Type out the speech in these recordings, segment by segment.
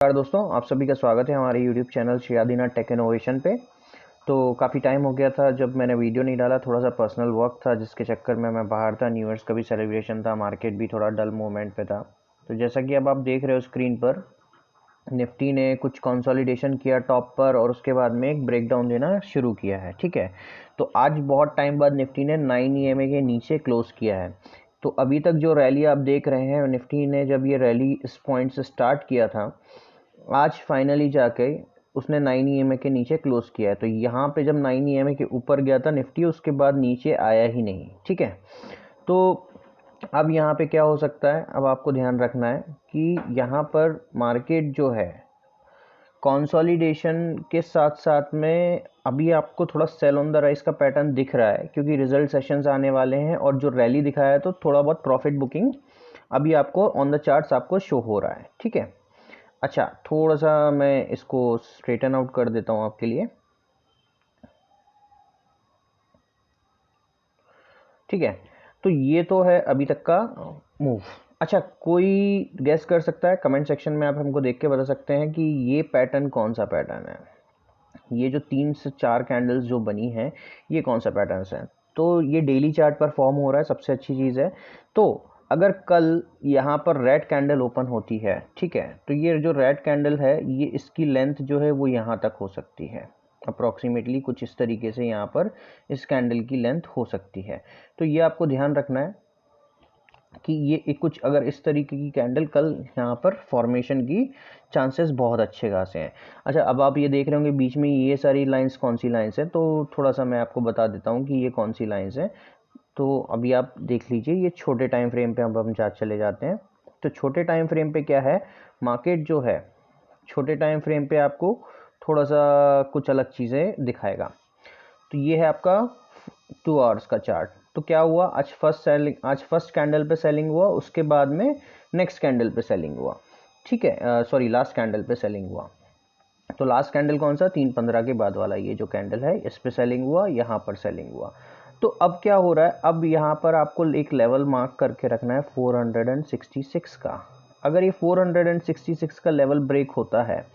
नमस्कार दोस्तों, आप सभी का स्वागत है हमारे YouTube channel Shri Adinath Tech Innovation पे। तो काफ़ी टाइम हो गया था जब मैंने वीडियो नहीं डाला, थोड़ा सा पर्सनल वर्क था जिसके चक्कर में मैं बाहर था। न्यू ईयर्स का भी सेलिब्रेशन था, मार्केट भी थोड़ा डल मोमेंट पे था। तो जैसा कि अब आप देख रहे हो स्क्रीन पर, निफ्टी ने कुछ कंसोलिडेशन किया टॉप पर और उसके बाद में एक ब्रेकडाउन देना शुरू किया है। ठीक है, तो आज बहुत टाइम बाद निफ्टी ने 9 EMA के नीचे क्लोज किया है। तो अभी तक जो रैली आप देख रहे हैं, निफ्टी ने जब ये रैली इस पॉइंट से स्टार्ट किया था, आज फाइनली जाके उसने 9 EMA के नीचे क्लोज किया है। तो यहाँ पे जब 9 EMA के ऊपर गया था निफ्टी, उसके बाद नीचे आया ही नहीं। ठीक है, तो अब यहाँ पे क्या हो सकता है, अब आपको ध्यान रखना है कि यहाँ पर मार्केट जो है कंसोलिडेशन के साथ साथ में अभी आपको थोड़ा सेल ऑन द राइज का पैटर्न दिख रहा है, क्योंकि रिजल्ट सेशंस आने वाले हैं और जो रैली दिखाया है तो थोड़ा बहुत प्रॉफिट बुकिंग अभी आपको ऑन द चार्ट्स आपको शो हो रहा है। ठीक है, अच्छा थोड़ा सा मैं इसको स्ट्रेटन आउट कर देता हूँ आपके लिए। ठीक है, तो ये तो है अभी तक का मूव। अच्छा, कोई गेस कर सकता है? कमेंट सेक्शन में आप हमको देख के बता सकते हैं कि ये पैटर्न कौन सा पैटर्न है। ये जो 3 से 4 कैंडल्स जो बनी हैं, ये कौन सा पैटर्न है? तो ये डेली चार्ट पर फॉर्म हो रहा है, सबसे अच्छी चीज़ है। तो अगर कल यहाँ पर रेड कैंडल ओपन होती है, ठीक है, तो ये जो रेड कैंडल है, ये इसकी लेंथ जो है वो यहाँ तक हो सकती है अप्रॉक्सीमेटली, कुछ इस तरीके से यहाँ पर इस कैंडल की लेंथ हो सकती है। तो ये आपको ध्यान रखना है कि ये कुछ अगर इस तरीके की कैंडल कल यहाँ पर फॉर्मेशन की चांसेस बहुत अच्छे खासे हैं। अच्छा, अब आप ये देख रहे होंगे बीच में ये सारी लाइंस कौन सी लाइंस है, तो थोड़ा सा मैं आपको बता देता हूँ कि ये कौन सी लाइंस है। तो अभी आप देख लीजिए, ये छोटे टाइम फ्रेम पे अब हम चले जाते हैं। तो छोटे टाइम फ्रेम पे क्या है, मार्केट जो है छोटे टाइम फ्रेम पे आपको थोड़ा सा कुछ अलग चीज़ें दिखाएगा। तो ये है आपका 2 आवर्स का चार्ट। तो क्या हुआ, आज फर्स्ट कैंडल पे सेलिंग हुआ, उसके बाद में नेक्स्ट कैंडल पे सेलिंग हुआ। ठीक है, सॉरी, लास्ट कैंडल पे सेलिंग हुआ। तो लास्ट कैंडल कौन सा, 3:15 के बाद वाला ये जो कैंडल है, इस पे सेलिंग हुआ, यहाँ पर सेलिंग हुआ। तो अब क्या हो रहा है, अब यहाँ पर आपको एक लेवल मार्क करके रखना है 466 का। अगर ये 466 का लेवल ब्रेक होता है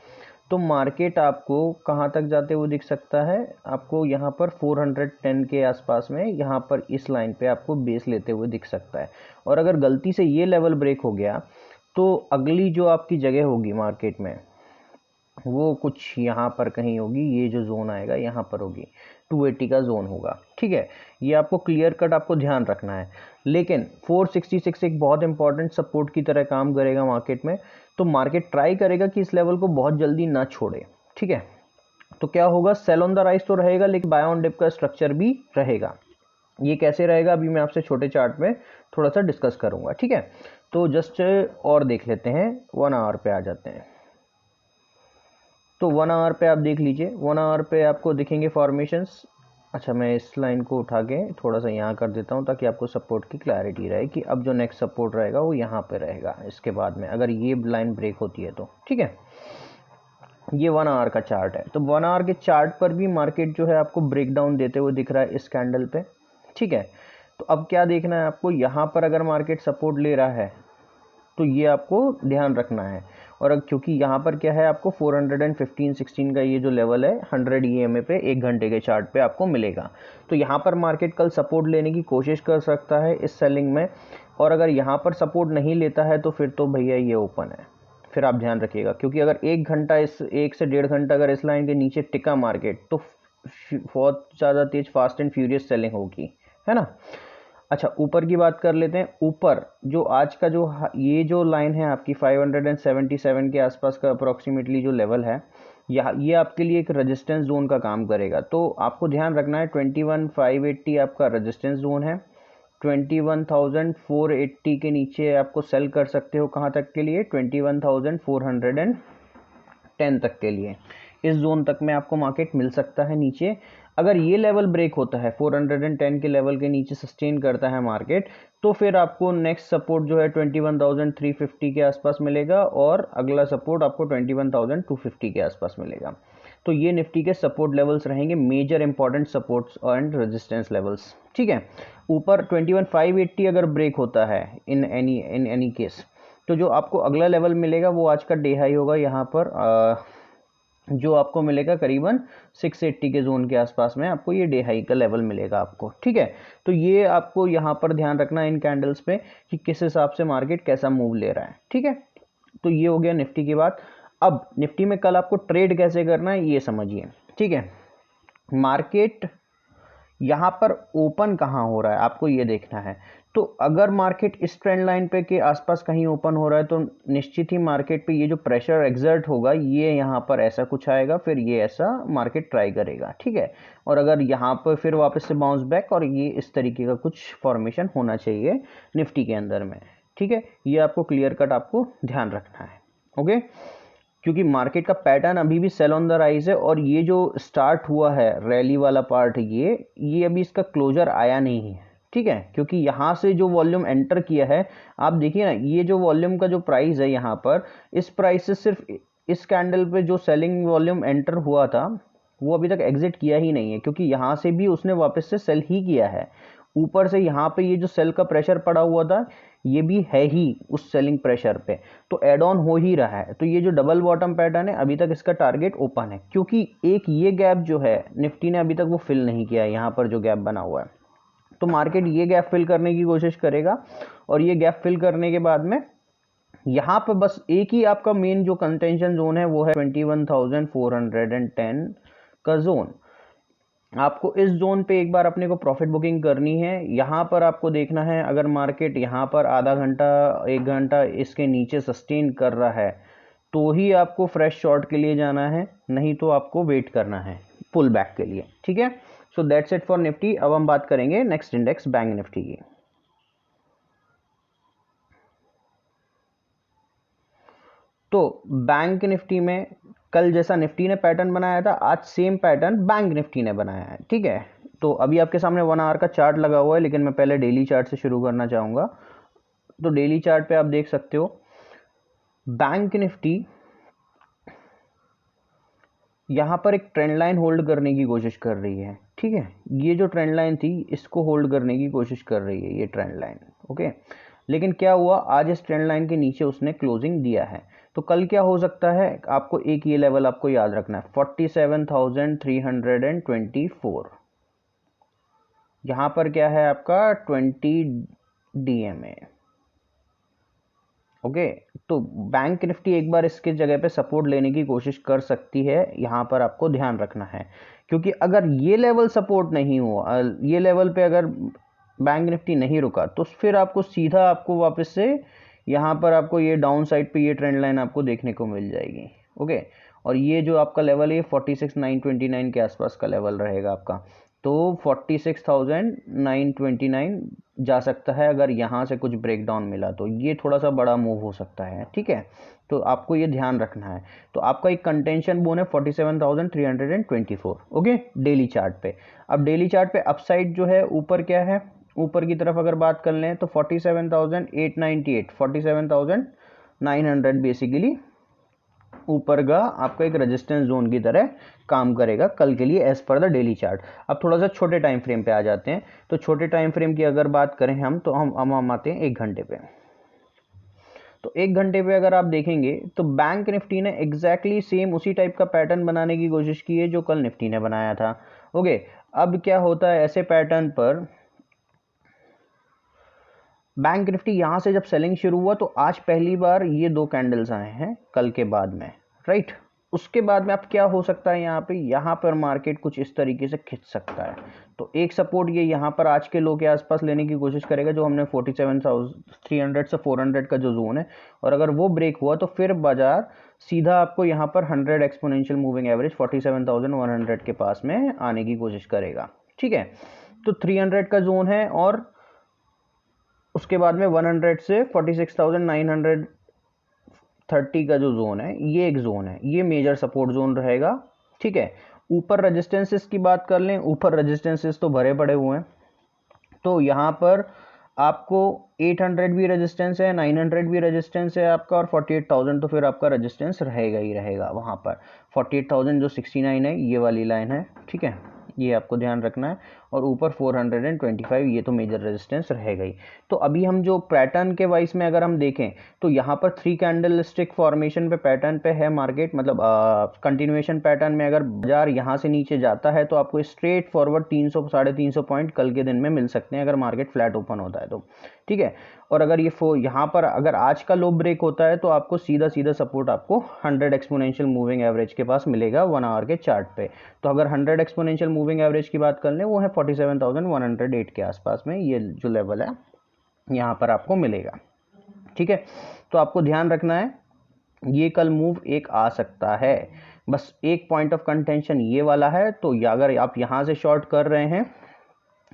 तो मार्केट आपको कहाँ तक जाते हुए दिख सकता है, आपको यहाँ पर 410 के आसपास में, यहाँ पर इस लाइन पे आपको बेस लेते हुए दिख सकता है। और अगर गलती से ये लेवल ब्रेक हो गया तो अगली जो आपकी जगह होगी मार्केट में, वो कुछ यहाँ पर कहीं होगी। ये जो जोन आएगा यहाँ पर होगी, 280 का जोन होगा। ठीक है, ये आपको क्लियर कट आपको ध्यान रखना है। लेकिन 466 एक बहुत इंपॉर्टेंट सपोर्ट की तरह काम करेगा मार्केट में। तो मार्केट ट्राई करेगा कि इस लेवल को बहुत जल्दी ना छोड़े। ठीक है, तो क्या होगा, सेल ऑन द राइज तो रहेगा, लेकिन बाय ऑन डिप का स्ट्रक्चर भी रहेगा। ये कैसे रहेगा अभी मैं आपसे छोटे चार्ट में थोड़ा सा डिस्कस करूंगा। ठीक है, तो जस्ट और देख लेते हैं, 1 आवर पे आ जाते हैं। तो 1 आवर पे आप देख लीजिए, 1 आवर पे आपको दिखेंगे फॉर्मेशंस। अच्छा, मैं इस लाइन को उठा के थोड़ा सा यहाँ कर देता हूँ ताकि आपको सपोर्ट की क्लैरिटी रहे कि अब जो नेक्स्ट सपोर्ट रहेगा वो यहाँ पे रहेगा इसके बाद में, अगर ये लाइन ब्रेक होती है तो। ठीक है, ये 1 आवर का चार्ट है। तो 1 आवर के चार्ट पर भी मार्केट जो है आपको ब्रेकडाउन देते हुए दिख रहा है इस कैंडल पे। ठीक है, तो अब क्या देखना है आपको, यहाँ पर अगर मार्केट सपोर्ट ले रहा है तो ये आपको ध्यान रखना है। और अब क्योंकि यहाँ पर क्या है, आपको 415-16 का ये जो लेवल है 100 EMA पे 1 घंटे के चार्ट पे आपको मिलेगा। तो यहाँ पर मार्केट कल सपोर्ट लेने की कोशिश कर सकता है इस सेलिंग में। और अगर यहाँ पर सपोर्ट नहीं लेता है तो फिर तो भैया ये ओपन है। फिर आप ध्यान रखिएगा, क्योंकि अगर 1 घंटा, इस 1 से 1.5 घंटा अगर इस लाइन के नीचे टिका मार्केट तो बहुत ज़्यादा तेज फास्ट एंड फ्यूरियस सेलिंग होगी, है ना। अच्छा, ऊपर की बात कर लेते हैं। ऊपर जो आज का जो ये जो लाइन है आपकी 577 के आसपास का अप्रोक्सीमेटली जो लेवल है, ये आपके लिए एक रेजिस्टेंस जोन का काम करेगा। तो आपको ध्यान रखना है 21,580 आपका रेजिस्टेंस जोन है। 21,480 के नीचे आपको सेल कर सकते हो, कहाँ तक के लिए, 21,410 तक के लिए। इस जोन तक में आपको मार्केट मिल सकता है नीचे। अगर ये लेवल ब्रेक होता है 410 के लेवल के नीचे सस्टेन करता है मार्केट, तो फिर आपको नेक्स्ट सपोर्ट जो है 21,350 के आसपास मिलेगा और अगला सपोर्ट आपको 21,250 के आसपास मिलेगा। तो ये निफ्टी के सपोर्ट लेवल्स रहेंगे, major important supports and resistance levels. ठीक है, ऊपर 21,580 अगर ब्रेक होता है इन एनी केस, तो जो आपको अगला लेवल मिलेगा वो आज का डे हाई होगा यहाँ पर, जो आपको मिलेगा करीबन 680 के जोन के आसपास में आपको ये डे हाई का लेवल मिलेगा आपको, ठीक है। तो ये आपको यहाँ पर ध्यान रखना है इन कैंडल्स पे कि किस हिसाब से मार्केट कैसा मूव ले रहा है, ठीक है। तो ये हो गया निफ्टी की बात। अब निफ्टी में कल आपको ट्रेड कैसे करना है ये समझिए, ठीक है। मार्केट यहाँ पर ओपन कहाँ हो रहा है आपको ये देखना है। तो अगर मार्केट इस ट्रेंड लाइन पे के आसपास कहीं ओपन हो रहा है तो निश्चित ही मार्केट पे ये जो प्रेशर एग्जर्ट होगा ये यहाँ पर ऐसा कुछ आएगा, फिर ये ऐसा मार्केट ट्राई करेगा, ठीक है। और अगर यहाँ पर फिर वापस से बाउंस बैक और ये इस तरीके का कुछ फॉर्मेशन होना चाहिए निफ्टी के अंदर में, ठीक है। ये आपको क्लियर कट आपको ध्यान रखना है, ओके। क्योंकि मार्केट का पैटर्न अभी भी सेल ऑन द राइज है और ये जो स्टार्ट हुआ है रैली वाला पार्ट ये अभी इसका क्लोजर आया नहीं है, ठीक है। क्योंकि यहाँ से जो वॉल्यूम एंटर किया है आप देखिए ना, ये जो वॉल्यूम का जो प्राइस है यहाँ पर, इस प्राइस से सिर्फ इस कैंडल पे जो सेलिंग वॉल्यूम एंटर हुआ था वो अभी तक एग्जिट किया ही नहीं है, क्योंकि यहाँ से भी उसने वापस से सेल ही किया है। ऊपर से यहाँ पे ये जो सेल का प्रेशर पड़ा हुआ था ये भी है ही उस सेलिंग प्रेशर पे, तो एड ऑन हो ही रहा है। तो ये जो डबल बॉटम पैटर्न है अभी तक इसका टारगेट ओपन है, क्योंकि एक ये गैप जो है निफ्टी ने अभी तक वो फिल नहीं किया है, यहाँ पर जो गैप बना हुआ है। तो मार्केट ये गैप फिल करने की कोशिश करेगा और ये गैप फिल करने के बाद में यहाँ पर बस एक ही आपका मेन जो कंटेंशन जोन है वो है 21,410 का जोन। आपको इस जोन पे एक बार अपने को प्रॉफिट बुकिंग करनी है। यहाँ पर आपको देखना है अगर मार्केट यहाँ पर आधा घंटा 1 घंटा इसके नीचे सस्टेन कर रहा है तो ही आपको फ्रेश शॉर्ट के लिए जाना है, नहीं तो आपको वेट करना है पुल बैक के लिए, ठीक है। So that's it for Nifty. अब हम बात करेंगे नेक्स्ट इंडेक्स बैंक निफ्टी की। तो बैंक निफ्टी में कल जैसा निफ्टी ने पैटर्न बनाया था आज सेम पैटर्न बैंक निफ्टी ने बनाया है, ठीक है। तो अभी आपके सामने 1 आवर का चार्ट लगा हुआ है, लेकिन मैं पहले डेली चार्ट से शुरू करना चाहूँगा। तो डेली चार्ट पे आप देख सकते हो बैंक निफ्टी यहाँ पर एक ट्रेंड लाइन होल्ड करने की कोशिश कर रही है, ठीक है। ये जो ट्रेंड लाइन थी इसको होल्ड करने की कोशिश कर रही है ये ट्रेंड लाइन, ओके। लेकिन क्या हुआ, आज इस ट्रेंड लाइन के नीचे उसने क्लोजिंग दिया है। तो कल क्या हो सकता है, आपको एक ये लेवल आपको याद रखना है 47,324। यहाँ पर क्या है आपका 20 DMA, ओके। तो बैंक निफ्टी एक बार इसके जगह पे सपोर्ट लेने की कोशिश कर सकती है, यहाँ पर आपको ध्यान रखना है। क्योंकि अगर ये लेवल सपोर्ट नहीं हुआ, ये लेवल पे अगर बैंक निफ्टी नहीं रुका तो फिर आपको सीधा आपको वापस से यहाँ पर आपको ये डाउन साइड पे ये ट्रेंड लाइन आपको देखने को मिल जाएगी, ओके। और ये जो आपका लेवल है 46,929 के आसपास का लेवल रहेगा आपका। तो 46,929 जा सकता है अगर यहाँ से कुछ ब्रेकडाउन मिला तो ये थोड़ा सा बड़ा मूव हो सकता है, ठीक है। तो आपको ये ध्यान रखना है। तो आपका एक कंटेंशन बोन है 47,324, ओके, डेली चार्ट पे। अब डेली चार्ट पे अपसाइड जो है ऊपर क्या है, ऊपर की तरफ अगर बात कर लें तो 47,898 47,900 बेसिकली ऊपर का आपका एक रेजिस्टेंस जोन की तरह काम करेगा कल के लिए as per the daily chart. अब थोड़ा सा छोटे टाइम फ्रेम पे आ जाते हैं। तो छोटे टाइम फ्रेम की अगर बात करें हम तो हम आते हैं 1 घंटे पे। तो 1 घंटे पे अगर आप देखेंगे तो बैंक निफ्टी ने एग्जैक्टली सेम उसी टाइप का पैटर्न बनाने की कोशिश की है जो कल निफ्टी ने बनाया था, ओके। अब क्या होता है ऐसे पैटर्न पर, बैंक निफ्टी यहाँ से जब सेलिंग शुरू हुआ तो आज पहली बार ये 2 कैंडल्स आए हैं कल के बाद में, राइट। उसके बाद में अब क्या हो सकता है, यहाँ पर मार्केट कुछ इस तरीके से खिंच सकता है। तो एक सपोर्ट ये यहाँ पर आज के लो के आसपास लेने की कोशिश करेगा जो हमने 47,300 से 400 का जो जोन है, और अगर वो ब्रेक हुआ तो फिर बाजार सीधा आपको यहाँ पर 100 एक्सपोनेंशियल मूविंग एवरेज 47,100 के पास में आने की कोशिश करेगा, ठीक है। तो 300 का जोन है और उसके बाद में 100 से 46,930 का जो जोन है ये एक जोन है, ये मेजर सपोर्ट जोन रहेगा, ठीक है। ऊपर रेजिस्टेंसेस की बात कर लें, ऊपर रेजिस्टेंसेस तो भरे पड़े हुए हैं। तो यहाँ पर आपको 800 भी रेजिस्टेंस है, 900 भी रेजिस्टेंस है आपका, और 48,000 तो फिर आपका रेजिस्टेंस रहेगा ही रहेगा वहाँ पर। 48,000 जो 69 है ये वाली लाइन है, ठीक है, ये आपको ध्यान रखना है, और ऊपर 425 ये तो मेजर रेजिस्टेंस रहेगा ही। तो अभी हम जो पैटर्न के वाइज में अगर हम देखें तो यहाँ पर 3 कैंडलस्टिक फॉर्मेशन पे पैटर्न पे है मार्केट, मतलब कंटिन्यूएशन पैटर्न में अगर बाजार यहाँ से नीचे जाता है तो आपको स्ट्रेट फॉरवर्ड 300 350 पॉइंट कल के दिन में मिल सकते हैं अगर मार्केट फ्लैट ओपन होता है तो, ठीक है। और अगर ये यहाँ पर अगर आज का लो ब्रेक होता है तो आपको सीधा सीधा सपोर्ट आपको 100 एक्सपोनेंशियल मूविंग एवरेज के पास मिलेगा 1 आवर के चार्ट पे। तो अगर 100 एक्सपोनेंशियल मूविंग एवरेज की बात कर लें वो है 47,108 के आसपास में, ये जो लेवल है यहाँ पर आपको मिलेगा, ठीक है। तो आपको ध्यान रखना है ये कल मूव एक आ सकता है, बस एक पॉइंट ऑफ कंटेंशन ये वाला है। तो अगर आप यहाँ से शॉर्ट कर रहे हैं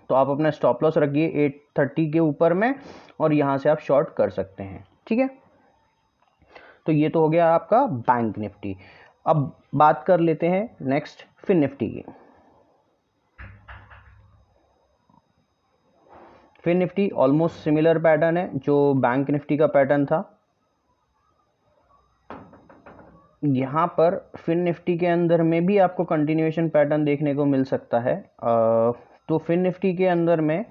तो आप अपना स्टॉप लॉस रखिए 830 के ऊपर में, और यहाँ से आप शॉर्ट कर सकते हैं, ठीक है। तो ये तो हो गया आपका बैंक निफ्टी। अब बात कर लेते हैं नेक्स्ट फिन निफ्टी की। Fin Nifty almost similar pattern है जो बैंक निफ्टी का पैटर्न था। यहाँ पर फिन निफ्टी के अंदर में भी आपको कंटिन्यूएशन पैटर्न देखने को मिल सकता है। तो फिन निफ्टी के अंदर में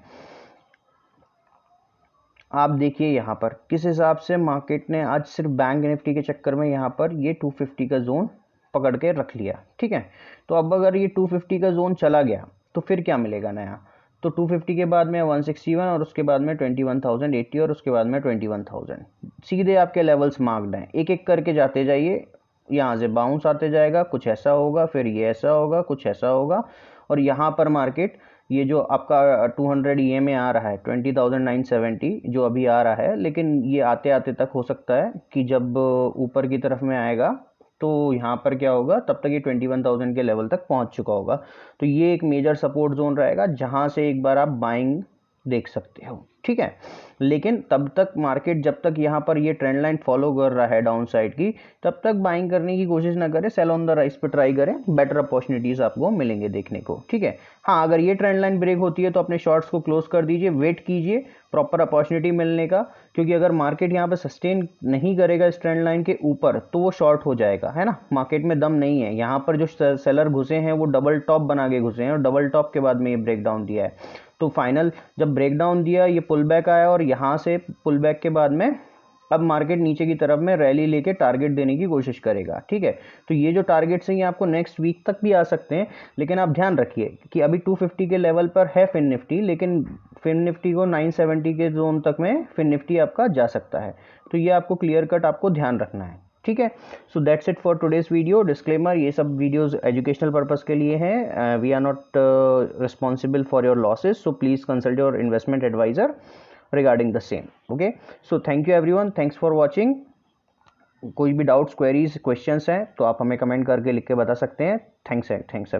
आप देखिए यहाँ पर किस हिसाब से मार्केट ने आज सिर्फ बैंक निफ्टी के चक्कर में यहाँ पर ये 250 का जोन पकड़ के रख लिया, ठीक है। तो अब अगर ये 250 का जोन चला गया तो फिर क्या मिलेगा नया, तो 250 के बाद में 161 और उसके बाद में 21,080 और उसके बाद में 21,000 सीधे आपके लेवल्स मार्क्ड हैं। एक एक करके जाते जाइए, यहाँ से बाउंस आते जाएगा, कुछ ऐसा होगा, फिर ये ऐसा होगा, कुछ ऐसा होगा, और यहाँ पर मार्केट ये जो आपका 200 EMA आ रहा है 20,970 जो अभी आ रहा है, लेकिन ये आते आते तक हो सकता है कि जब ऊपर की तरफ में आएगा तो यहाँ पर क्या होगा, तब तक ये 21,000 के लेवल तक पहुँच चुका होगा। तो ये एक मेजर सपोर्ट जोन रहेगा जहाँ से एक बार आप बाइंग देख सकते हो, ठीक है। लेकिन तब तक मार्केट जब तक यहाँ पर ये ट्रेंड लाइन फॉलो कर रहा है डाउन साइड की, तब तक बाइंग करने की कोशिश ना करें, सेल ऑन द राइज पे ट्राई करें, बेटर अपॉर्चुनिटीज आपको मिलेंगे देखने को, ठीक है। हाँ, अगर ये ट्रेंड लाइन ब्रेक होती है तो अपने शॉर्ट्स को क्लोज कर दीजिए, वेट कीजिए प्रॉपर अपॉर्चुनिटी मिलने का, क्योंकि अगर मार्केट यहाँ पर सस्टेन नहीं करेगा इस ट्रेंड लाइन के ऊपर तो वो शॉर्ट हो जाएगा, है ना। मार्केट में दम नहीं है, यहाँ पर जो सेलर घुसे हैं वो डबल टॉप बना के घुसे हैं और डबल टॉप के बाद में ये ब्रेक डाउन दिया है। तो फाइनल जब ब्रेक डाउन दिया, ये पुल बैक आया और यहाँ से पुल बैक के बाद में अब मार्केट नीचे की तरफ में रैली लेके टारगेट देने की कोशिश करेगा, ठीक है। तो ये जो टारगेट्स हैं ये आपको नेक्स्ट वीक तक भी आ सकते हैं, लेकिन आप ध्यान रखिए कि अभी 250 के लेवल पर है फिन निफ्टी, लेकिन फिन निफ्टी को 970 के जोन तक में फिन निफ्टी आपका जा सकता है। तो ये आपको क्लियर कट आपको ध्यान रखना है, ठीक है। So that's it for today's video. Disclaimer, ये सब वीडियोस एजुकेशनल पर्पस के लिए हैं, we are not responsible for your losses, so please consult your investment advisor regarding the same, okay। so thank you everyone, thanks for watching। कोई भी doubts, queries, questions हैं तो आप हमें कमेंट करके लिख के बता सकते हैं। थैंक्स